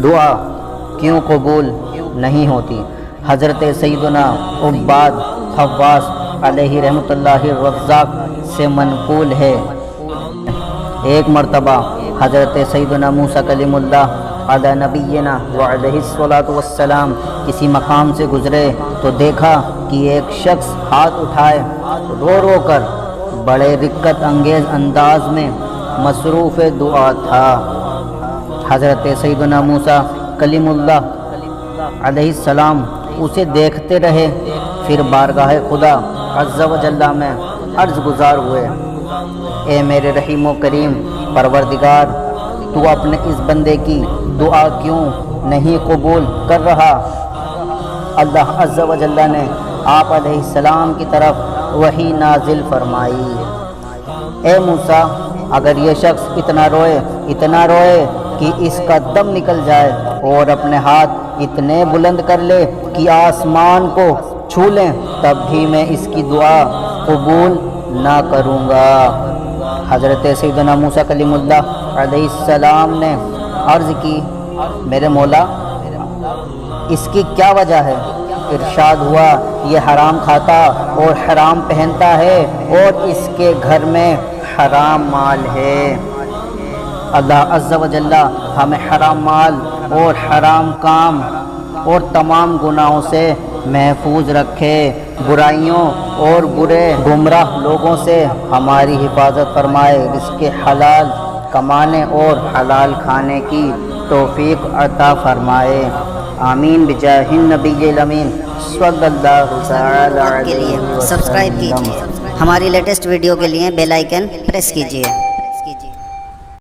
دعا کیوں قبول نہیں ہوتی؟ حضرت سیدنا عباد خواص علیہ رحمۃ اللہ الرزاق سے منقول ہے، ایک مرتبہ حضرت سیدنا موسیٰ کلیم اللہ علی نبینا وعلیہ الصلاۃ والسلام کسی مقام سے گزرے تو دیکھا کہ ایک شخص ہاتھ اٹھائے رو رو کر بڑے رقت انگیز انداز میں مصروف دعا تھا۔ حضرت سیدنا موسیٰ کلیم اللہ علیہ السلام اسے دیکھتے رہے، پھر بارگاہ خدا عز و جل میں عرض گزار ہوئے، اے میرے رحیم و کریم پروردگار، تو اپنے اس بندے کی دعا کیوں نہیں قبول کر رہا؟ اللہ عز و جل نے آپ علیہ السلام کی طرف وحی نازل فرمائی، اے موسیٰ، اگر یہ شخص اتنا روئے کہ اس کا دم نکل جائے اور اپنے ہاتھ اتنے بلند کر لے کہ آسمان کو چھو لیں، تب بھی میں اس کی دعا قبول نہ کروں گا۔ حضرت سیدنا موسیٰ کلیم اللہ علیہ السلام نے عرض کی، میرے مولا، اس کی کیا وجہ ہے؟ ارشاد ہوا، یہ حرام کھاتا اور حرام پہنتا ہے اور اس کے گھر میں حرام مال ہے۔ اللہ عز و جل ہمیں حرام مال اور حرام کام اور تمام گناہوں سے محفوظ رکھے، برائیوں اور برے گمراہ لوگوں سے ہماری حفاظت فرمائے، رزق حلال کمانے اور حلال کھانے کی توفیق عطا فرمائے، آمین بجاہ النبی الامین صلی اللہ تعالی علیہ وسلم۔ سبسکرائب کیجیے، ہماری لیٹسٹ ویڈیو کے لیے بیل آئیکن پریس کیجیے۔